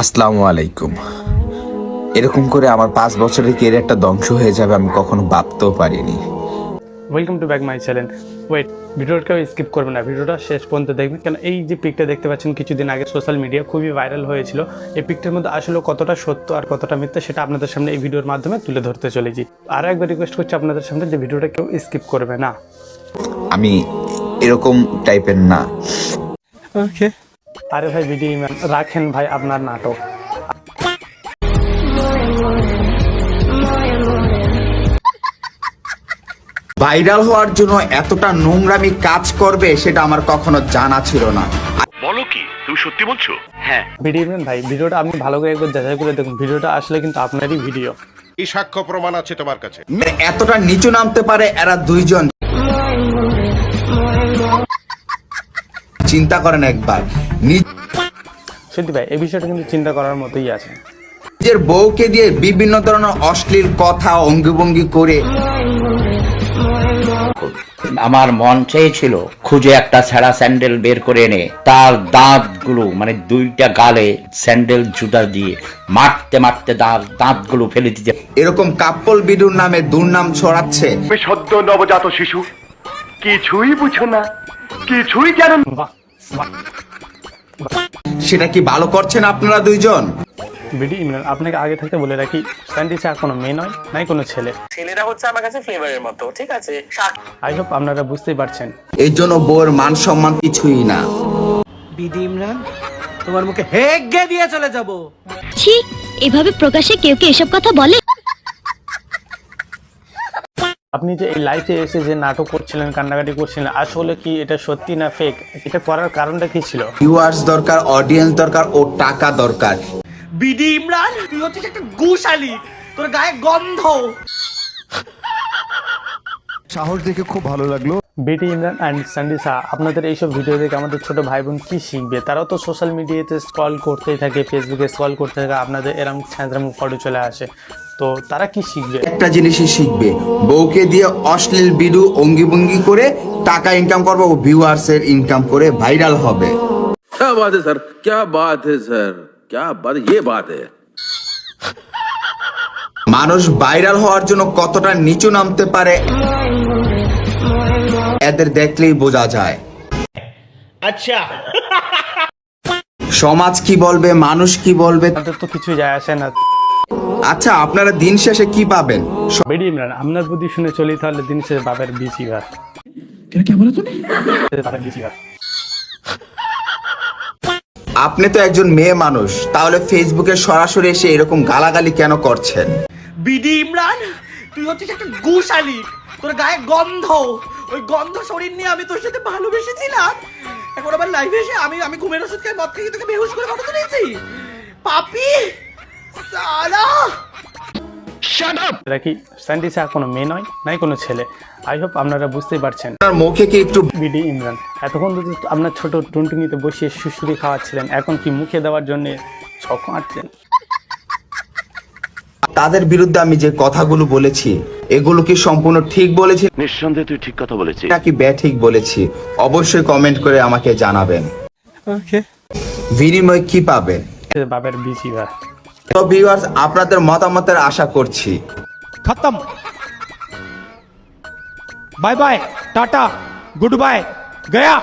আসসালামু আলাইকুম। এরকম করে আমার 5 বছরের ক্যারিয়ারটা ধ্বংস হয়ে যাবে আমি কখনো ভাবতেও পারিনি। Welcome to back my channel. Wait, ভিডিওটাকেও স্কিপ করবেন না, ভিডিওটা শেষ পর্যন্ত দেখবেন, কারণ এই যে পিকটা দেখতে পাচ্ছেন কিছুদিন আগে সোশ্যাল মিডিয়া খুবই ভাইরাল হয়েছিল। এই পিকটার মধ্যে আসলে কতটা সত্য আর কতটা মিথ্যা সেটা আপনাদের সামনে এই ভিডিওর মাধ্যমে তুলে ধরতে চলেছি। আরও একবার রিকোয়েস্ট করছি আপনাদের সামনে যে ভিডিওটা কেউ স্কিপ করবে না। আমি এরকম টাইপের না। ওকে, আরে ভাই ভিডিও রাখেন ভাই আপনার নাটক। ভাইরাল হওয়ার জন্য এতটা নোংরামি কাজ করবে সেটা আমার কখনো জানা ছিল না। বলো কি, তুমি সত্যি বলছো? হ্যাঁ। ভিডিও ভাই ভিডিওটা আপনি ভালো করে একবার যাচাই করে দেখুন, ভিডিওটা আসলে কিন্তু আপনারই ভিডিও। এই সাক্ষ্য প্রমাণ আছে তোমার কাছে? এতটা নিচু নামতে পারে এরা দুইজন, চিন্তা করেন একবার। সত্যি ভাই এই বিষয়টা কিন্তু চিন্তা করার মতোই আছে। নিজের বউকে দিয়ে বিভিন্ন ধরনের অশ্লীল কথা অঙ্গভঙ্গি করে আমার মন চেয়েছিল খুঁজে একটা ছেঁড়া স্যান্ডেল বের করে এনে তার দাঁতগুলো মানে দুইটা গালে স্যান্ডেল জুতা দিয়ে মারতে মারতে দাঁতগুলো ফেলে দিতে। এরকম কাপল ভিডিওর নামে দুর্নাম ছড়াচ্ছে। তুমি সদ্য নবজাত শিশু, কিছুই বুঝো না, কিছুই জানো না। বাহ বাহ, সেটা কি ভালো করছেন আপনারা দুইজন? ভিডিও ইমরান, আপনাকে আগে থাকতে বলে রাখি, স্যান্ডি চা কোনো মেয়ে নয়, নাই কোনো ছেলে। ছেলেরা হচ্ছে আমার কাছে ফ্লেভারের মতো, ঠিক আছে? আই হোপ আপনারা বুঝতেই পারছেন। এই জন্য বউয়ের মান সম্মান কিছুই না। বিডি ইমরান, তোমার মুখে হেগে দিয়ে চলে যাব। ছি, এভাবে প্রকাশ্যে কেউ কি এসব কথা বলে? আপনি যে এই লাইফে এসে যে নাটক করছিলেন, কান্নাকাটি করছিলেন, আসলে কি এটা সত্যি না ফেক? এটা করার কারণটা কি ছিল? ভিউয়ার্স দরকার, অডিয়েন্স দরকার ও টাকা দরকার। বিডি ইমরান, তুই হচ্ছিস একটা গুশালি, তোর গায়ে গন্ধ। সাহস দেখে খুব ভালো লাগলো। বিটি ইমরান অ্যান্ড স্যান্ডি শাহ, আপনাদের এইসব ভিডিও দেখে আমাদের ছোট ভাই বোন কি শিখবে? তারাও তো সোশ্যাল মিডিয়াতে স্ক্রল করতেই থাকে, ফেসবুকে স্ক্রল করতে থাকে, আপনাদের এরকম ছ্যাঁচড়ামু ফটো চলে আসে, তো তারা কি শিখবে? একটা জিনিসই শিখবে, বউকে দিয়ে অশ্লীল ভিডিও অঙ্গিভঙ্গি করে টাকা ইনকাম করবে ও ভিউয়ার্স এর ইনকাম করে ভাইরাল হবে। क्या बात है सर, क्या बात है सर, क्या बात, ये बात है। মানুষ ভাইরাল হওয়ার জন্য কতটা নিচু নামতে পারে এদের দেখলেই বোঝা যায়। আচ্ছা, সমাজ কি বলবে, মানুষ কি বলবে, তাদের তো কিছু যায় আসে না। আচ্ছা আপনারা দিন শেষে কি পাবেন? বিটি ইমরান, আপনার বুদ্ধি শুনে চলি তাহলে দিন শেষে বাপের বিচি ভাত। বাপের বিচি ভাত। আপনি তো একজন মেয়ে মানুষ, তাহলে ফেসবুকে সরাসরি এসে এরকম গালাগালি কেন করছেন? বিডি ইমরান, তুই হচ্ছিস একটা গুশালি, তোর গায়ে গন্ধ। ওই গন্ধ শরীর নিয়ে আমি তোর সাথে ভালোবেসেছিলাম, এখন আবার লাইভে এসে আমি ঘুমের ওষুধ খেয়ে মদ খেয়ে তোকে বেহুশ করে ফটো তুলেছি। পাপি সালা। রাখি, স্যান্ডি শাহ কোনো মেয়ে নয়, নাই কোনো ছেলে। আই হোপ আপনারা বুঝতেই পারছেন। আপনার মুখে কি একটু বিডি ইমরান, এতক্ষণ তো আপনার ছোট টুনটুনিতে বসিয়ে সুশুরি খাওয়াচ্ছিলেন, এখন কি মুখে দেওয়ার জন্য ছক আঁটছেন? তাদের বিরুদ্ধে আমি যে কথাগুলো বলেছি এগুলো কি সম্পূর্ণ ঠিক বলেছি নিঃসন্দেহে তুই ঠিক কথা বলেছিস। নাকি ব্যাঠিক বলেছি অবশ্যই কমেন্ট করে আমাকে জানাবেন। ওকে, বিনিময় কি পাবেন? বাপের বিচি ভাত। তো ভিউয়ার্স, আপনাদের মতামতের আশা করছি। খতম, bye bye, tata, good bye, Gaya.